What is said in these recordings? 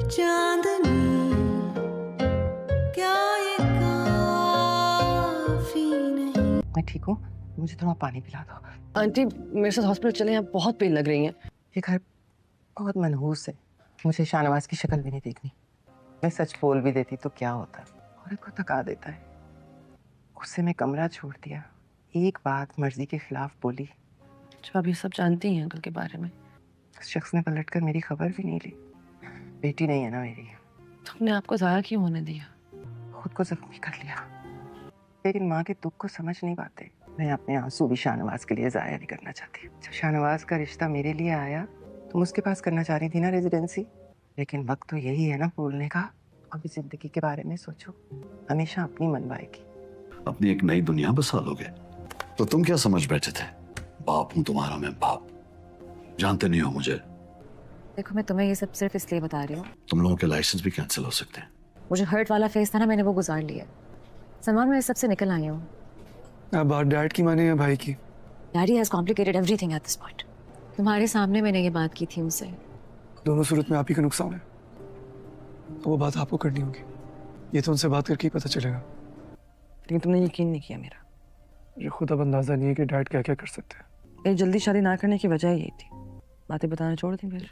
चांदनी क्या ये काफी नहीं। मैं ठीक हूँ, मुझे थोड़ा पानी पिला दो। आंटी मेरे साथ हॉस्पिटल चले, यहाँ बहुत पेन लग रही है। ये घर बहुत मनहूस है, मुझे शाहनवाज की शक्ल भी नहीं देखनी। मैं सच बोल भी देती तो क्या होता, औरत को थका देता है। उससे मैं कमरा छोड़ दिया, एक बात मर्जी के खिलाफ बोली। जो आप ये सब जानती हैं अंकल के बारे में। उस शख्स ने पलटकर मेरी खबर भी नहीं ली। बेटी नहीं है ना मेरी। तुमने आपको जाया क्यों होने दिया? खुद को जख्मी कर लिया, लेकिन माँ के दुख को समझ नहीं पाते। मैं अपने आंसू भी शाहनवाज के लिए जाया नहीं करना चाहती। जब शाहनवाज का रिश्ता मेरे लिए आया, तुम उसके पास करना चाह रही थी ना रेजिडेंसी, लेकिन वक्त तो यही है ना बोलने का। अभी जिंदगी के बारे में सोचो, हमेशा अपनी मनवाएगी। अपनी एक नई दुनिया बसा लोगे। तो तुम क्या समझ बैठे थे? बाप हूं तुम्हारा मैं, बाप। जानते नहीं हो मुझे। देखो मैं तुम्हें ये सब सिर्फ इसलिए बता रही हूँ, तुम लोगों के लाइसेंस भी कैंसिल हो सकते हैं। मुझे हर्ट वाला फेस था ना, मैंने वो गुजार लिया। सलमान मैं इस सबसे निकल आई हूँ। अब बात डैड की माने या भाई की? Daddy has complicated everything at this point. तुम्हारे सामने मैंने ये बात की थी उनसे। दोनों सूरत में आप ही का नुकसान है, तो वो बात आपको करनी होगी। ये तो उनसे बात करके ही पता चलेगा। लेकिन तुमने यकीन नहीं किया मेरा। मुझे खुद अब अंदाजा नहीं है कि डैड क्या क्या कर सकते हैं। ये जल्दी शादी ना करने की वजह यही थी। बातें बताना छोड़ दी फिर।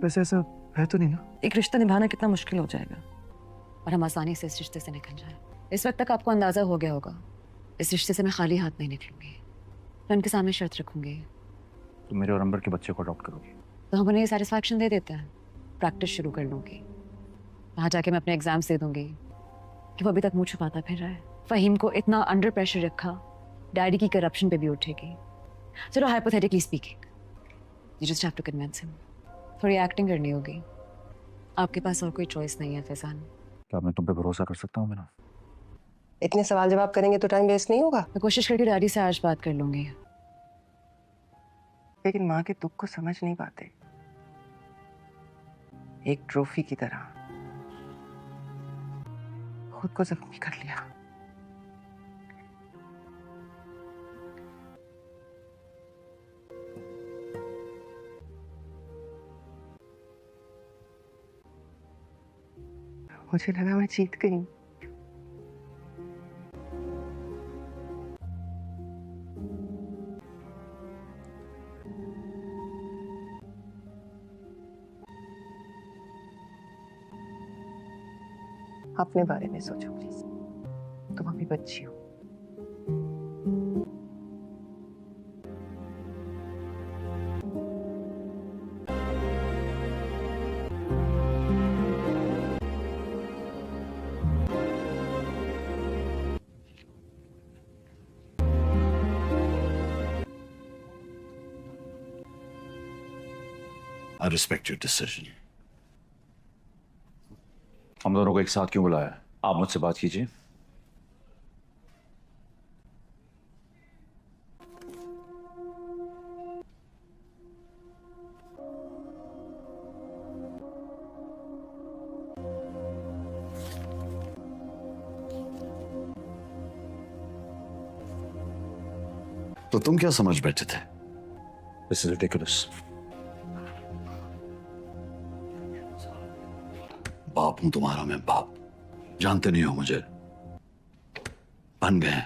वैसे ऐसा है तो नहीं ना? एक रिश्ता निभाना कितना मुश्किल हो जाएगा। और हम आसानी से इस रिश्ते से निकल जाए। इस वक्त तक आपको अंदाजा हो गया होगा, इस रिश्ते से मैं खाली हाथ नहीं निकलूंगी। मैं उनके सामने शर्त रखूंगी। तुम मेरे और अंबर के बच्चे को अडॉप्ट करोगी? तो हम उन्हें ये सेटिस्फैक्शन दे देते हैं। प्रैक्टिस शुरू कर लूंगी, वहाँ जाके मैं अपने एग्जाम्स दे दूंगी कि वो अभी तक मुँह छुपाता फिर रहा है। फहीम को इतना अंडर प्रेशर रखा, डैडी की करप्शन पे भी उठेगी। चलो hypothetically speaking, you just have to convince him. थोड़ी एक्टिंग करनी होगी, आपके पास और कोई चॉइस नहीं है फैजान। क्या मैं तुम पे भरोसा कर सकता हूँ मेरा? इतने सवाल जवाब करेंगे तो टाइम वेस्ट नहीं होगा। मैं कोशिश करके डैडी से आज बात कर लूंगी। लेकिन माँ के दुख को समझ नहीं पाते। एक ट्रॉफी की तरह खुद को जख्मी कर लिया। मुझे लगा मैं जीत गई। अपने बारे में सोचो प्लीज, तुम अभी बच्ची हो। I respect your decision. हम दोनों को एक साथ क्यों बुलाया? आप मुझसे बात कीजिए। तो तुम क्या समझ बैठे थे? This is ridiculous. बाप हूं तुम्हारा मैं, बाप। जानते नहीं हो मुझे। बन गए।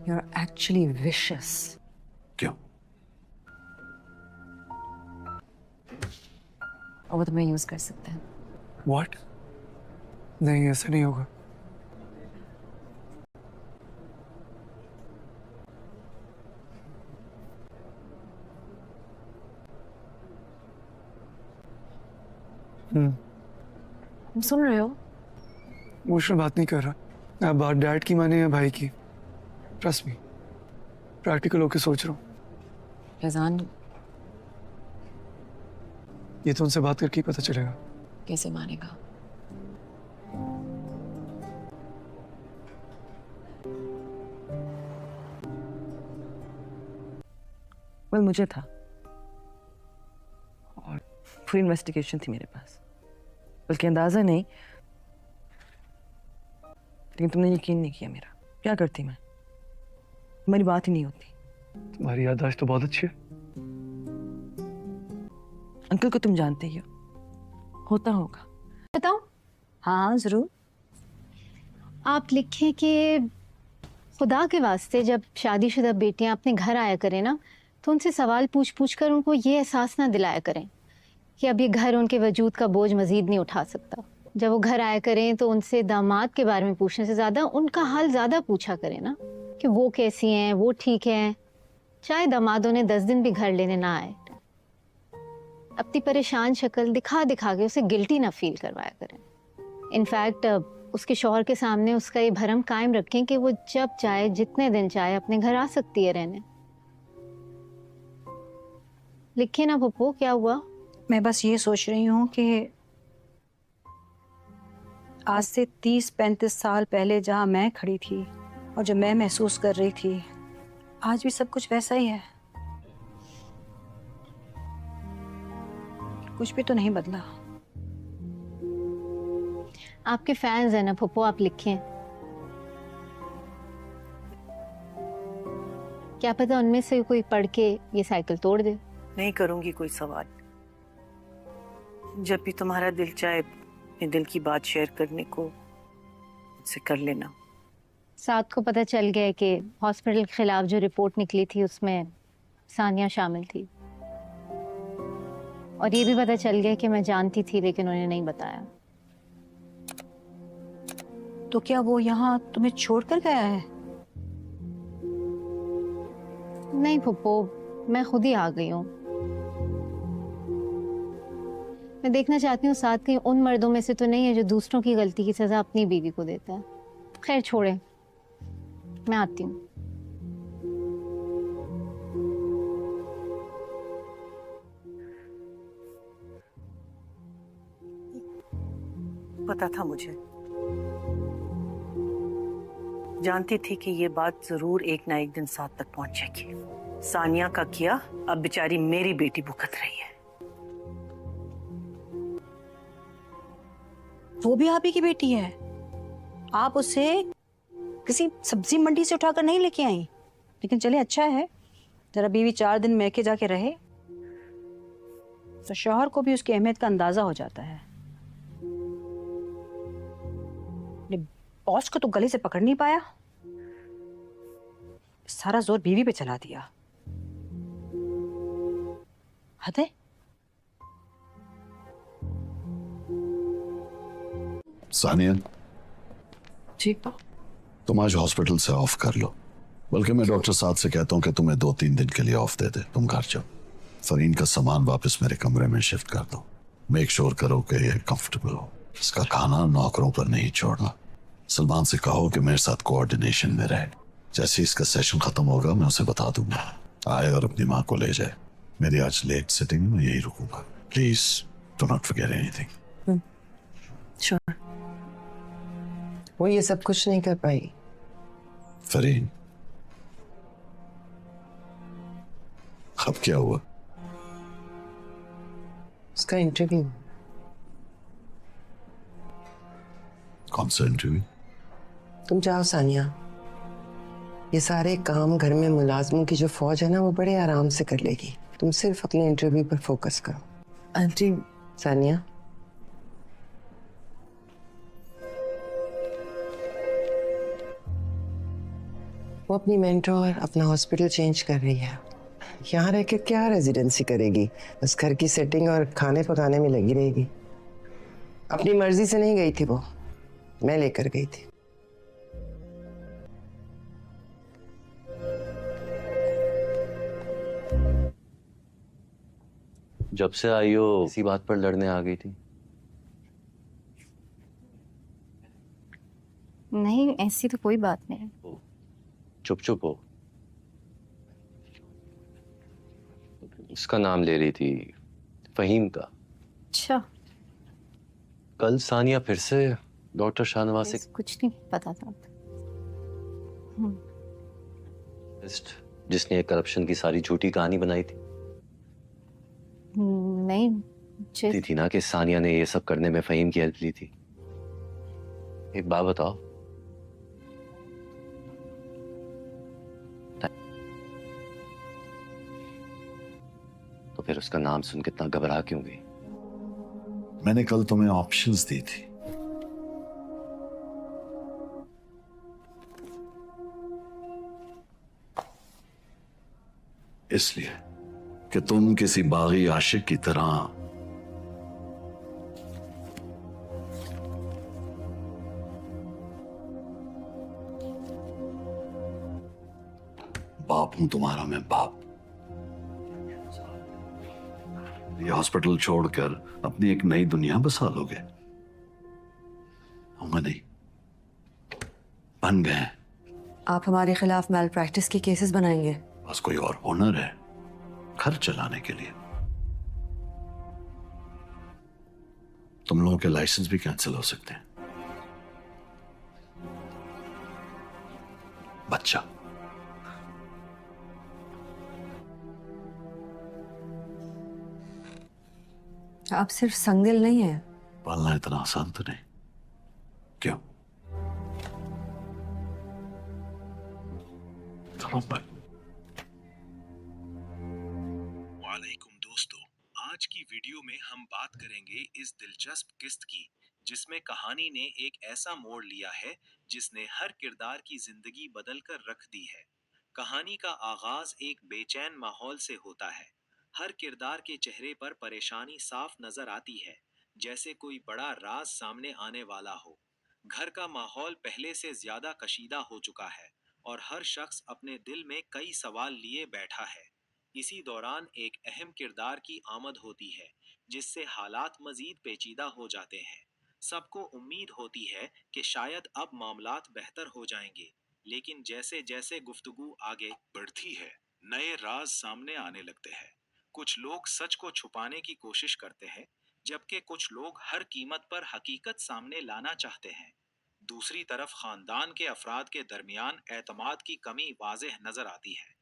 You're actually vicious. क्यों? और वो तुम्हें यूज कर सकते हैं। What? नहीं ऐसा नहीं होगा। तुम सुन रहे हो? इमोशनल बात नहीं कर रहा। अब बात डैड की माने या भाई की? ट्रस्ट मी, प्रैक्टिकल होके सोच रहा हूँ। फैजान ये तो उनसे बात करके ही पता चलेगा। कैसे मानेगा? वेल मुझे था, और पूरी इन्वेस्टिगेशन थी मेरे पास, बल्कि अंदाजा नहीं, लेकिन तुमने यकीन नहीं किया मेरा। क्या करती मैं? तुम्हारी बात ही नहीं होती। तुम्हारी याददाश्त तो बहुत अच्छी है। अंकल को तुम जानते ही हो, होता होगा। बताओ। हाँ जरूर। आप लिखें कि खुदा के वास्ते जब शादीशुदा बेटियां अपने घर आया करें ना, तो उनसे सवाल पूछ पूछ कर उनको ये एहसास ना दिलाया करें कि अब ये घर उनके वजूद का बोझ मजीद नहीं उठा सकता। जब वो घर आया करें तो उनसे दामाद के बारे में पूछने से ज़्यादा उनका हाल ज़्यादा पूछा करें ना, कि वो कैसी हैं, वो ठीक हैं, चाहे दामाद उन्हें 10 दिन भी घर लेने ना आए। अपनी परेशान शक्ल दिखा दिखा के उसे गिल्टी ना फील करवाया करें। इनफैक्ट उसके शौहर के सामने उसका ये भरम कायम रखें कि वो जब चाहे जितने दिन चाहे अपने घर आ सकती है रहने। लिखिए ना पप्पू, क्या हुआ? मैं बस ये सोच रही हूँ कि आज से 30-35 साल पहले जहाँ मैं खड़ी थी और जो मैं महसूस कर रही थी, आज भी सब कुछ वैसा ही है। कुछ भी तो नहीं बदला। आपके फैंस हैं ना पप्पू, आप लिखें। क्या पता उनमें से कोई पढ़ के ये साइकिल तोड़ दे। नहीं करूंगी कोई सवाल। जब भी तुम्हारा दिल चाहे अपने दिल की बात शेयर करने को, मुझसे कर लेना। साथ को पता चल गया कि हॉस्पिटल के खिलाफ जो रिपोर्ट निकली थी उसमें सानिया शामिल थी, और ये भी पता चल गया कि मैं जानती थी लेकिन उन्हें नहीं बताया। तो क्या वो यहाँ तुम्हें छोड़कर गया है? नहीं पप्पू, मैं खुद ही आ गई हूँ। मैं देखना चाहती हूँ साथ कहीं उन मर्दों में से तो नहीं है जो दूसरों की गलती की सजा अपनी बीवी को देता है। खैर छोड़े, मैं आती हूँ। पता था मुझे, जानती थी कि ये बात जरूर एक ना एक दिन साथ तक पहुंचेगी। सानिया का किया अब बेचारी मेरी बेटी भुगत रही है। वो भी आप ही की बेटी है? आप उसे किसी सब्जी मंडी से उठाकर नहीं लेके आई? लेकिन चले अच्छा है, जरा बीवी 4 दिन मैके जाके रहे तो शौहर को भी उसकी अहमियत का अंदाजा हो जाता है। बॉस को तो गले से पकड़ नहीं पाया, सारा जोर बीवी पे चला दिया। हद है। सानिया, जी पा। तुम आज हॉस्पिटल से ऑफ कर लो, बल्कि मैं डॉक्टर साहब से कहता हूँ कि तुम्हें 2-3 दिन के लिए ऑफ दे दे। तुम घर जाओ, फरीन का सामान वापस मेरे कमरे में शिफ्ट कर दो। मेक श्योर करो कि ये कंफर्टेबल हो। इसका खाना नौकरों पर नहीं छोड़ना। सलमान से कहो कि मेरे साथ कोऑर्डिनेशन में रहे। जैसे इसका सेशन खत्म होगा मैं उसे बता दूंगा, आए और अपनी माँ को ले जाए। मेरी आज लेट सिटिंग में यही रुकूंगा। Please do not forget anything. Sure. वो ये सब कुछ नहीं कर पाई। फरीन, अब क्या हुआ? उसका इंटरव्यू। कौन सा इंटरव्यू? तुम जाओ सानिया, ये सारे काम घर में मुलाजमों की जो फौज है ना, वो बड़े आराम से कर लेगी। तुम सिर्फ अपने इंटरव्यू पर फोकस करो। आंटी, सानिया, वो अपनी मेंटोर अपना हॉस्पिटल चेंज कर रही है। यहाँ रह के क्या रेजिडेंसी करेगी? बस घर की सेटिंग और खाने पकाने में लगी रहेगी। अपनी मर्जी से नहीं गई थी वो, मैं लेकर गई थी। जब से आई हो इसी बात पर लड़ने आ गई थी? नहीं, ऐसी तो कोई बात नहीं। चुप चुप हो। इसका नाम ले रही थी, फहीम का। अच्छा, कल सानिया फिर से डॉक्टर शाहनवाज से कुछ नहीं पता था। जिसने करप्शन की सारी झूठी कहानी बनाई थी। नहीं, थी ना कि सानिया ने ये सब करने में फहीम की हेल्प ली थी। एक बात बताओ, तो फिर उसका नाम सुन के इतना घबरा क्यों गई? मैंने कल तुम्हें ऑप्शंस दी थी। इसलिए कि तुम किसी बागी आशिक की तरह बाप हूं तुम्हारा, मैं बाप। ये हॉस्पिटल छोड़कर अपनी एक नई दुनिया बसा लोगे? होगा नहीं, बन गए। आप हमारे खिलाफ मैल प्रैक्टिस के केसेस बनाएंगे? बस कोई और हुनर है घर चलाने के लिए? तुम लोगों के लाइसेंस भी कैंसिल हो सकते हैं। बच्चा आप सिर्फ संगदिल नहीं है। पालना इतना आसान तो नहीं। क्यों? चलो पर वालेकुम दोस्तों, आज की वीडियो में हम बात करेंगे इस दिलचस्प किस्त की जिसमें कहानी ने एक ऐसा मोड़ लिया है जिसने हर किरदार की जिंदगी बदल कर रख दी है। कहानी का आगाज एक बेचैन माहौल से होता है। हर किरदार के चेहरे पर परेशानी साफ नजर आती है, जैसे कोई बड़ा राज सामने आने वाला हो। घर का माहौल पहले से ज्यादा कशीदा हो चुका है और हर शख्स अपने दिल में कई सवाल लिए बैठा है। इसी दौरान एक अहम किरदार की आमद होती है जिससे हालात मजीद पेचीदा हो जाते हैं। सबको उम्मीद होती है कि शायद अब मामलात बेहतर हो जाएंगे, लेकिन जैसे जैसे गुफ्तगू आगे बढ़ती है नए राज सामने आने लगते हैं। कुछ लोग सच को छुपाने की कोशिश करते हैं, जबकि कुछ लोग हर कीमत पर हकीकत सामने लाना चाहते हैं। दूसरी तरफ खानदान के अफराद के दरमियान एतमाद की कमी वाज़ेह नजर आती है।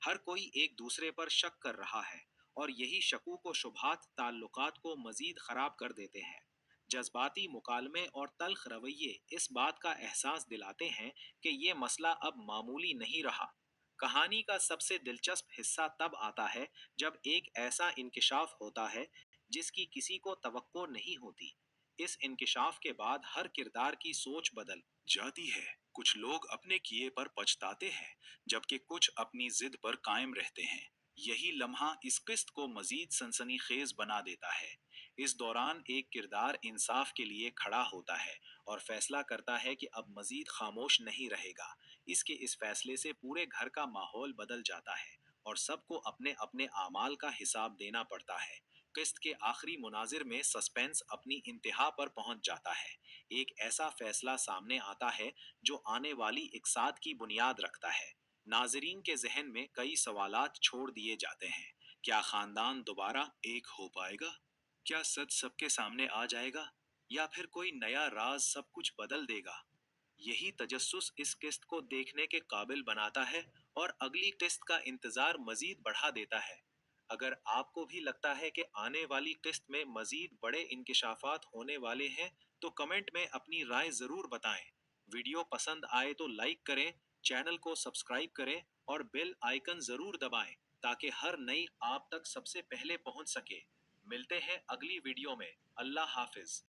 हर कोई एक दूसरे पर शक कर रहा है और यही शकूक व शुबहात ताल्लुकात को मजीद खराब कर देते हैं। जज्बाती मुकालमे और तल्ख रवैये इस बात का एहसास दिलाते हैं कि ये मसला अब मामूली नहीं रहा। कहानी का सबसे दिलचस्प हिस्सा तब आता है जब एक ऐसा इंकिशाफ होता है जिसकी किसी को तवक्को नहीं होती। इस इंकिशाफ के बाद हर किरदार की सोच बदल जाती है। कुछ लोग अपने किए पर पछताते हैं, जबकि कुछ अपनी जिद पर कायम रहते हैं। यही लम्हा इस किस्त को मजीद सनसनीखेज बना देता है। इस दौरान एक किरदार इंसाफ के लिए खड़ा होता है और फैसला करता है कि अब मजीद खामोश नहीं रहेगा। इसके इस फैसले से पूरे घर का माहौल बदल जाता है और सबको अपने अपने आमाल का हिसाब देना पड़ता है। किस्त के आखिरी मुनाजिर में सस्पेंस अपनी इंतहा पर पहुंच जाता है। एक ऐसा फैसला सामने आता है जो आने वाली इकसाद की बुनियाद रखता है। नाजरीन के जहन में कई सवालात छोड़ दिए जाते हैं। क्या खानदान दोबारा एक हो पाएगा? क्या सच सबके सामने आ जाएगा? या फिर कोई नया राज सब कुछ बदल देगा? यही तजस्सुस इस किस्त को देखने के काबिल बनाता है और अगली किस्त का इंतजार मजीद बढ़ा देता है। अगर आपको भी लगता है कि आने वाली किस्त में मजीद बड़े इंकिशाफात होने वाले हैं, तो कमेंट में अपनी राय जरूर बताएं। वीडियो पसंद आए तो लाइक करें, चैनल को सब्सक्राइब करें और बेल आइकन जरूर दबाएं ताकि हर नई आप तक सबसे पहले पहुंच सके। मिलते हैं अगली वीडियो में। अल्लाह हाफिज।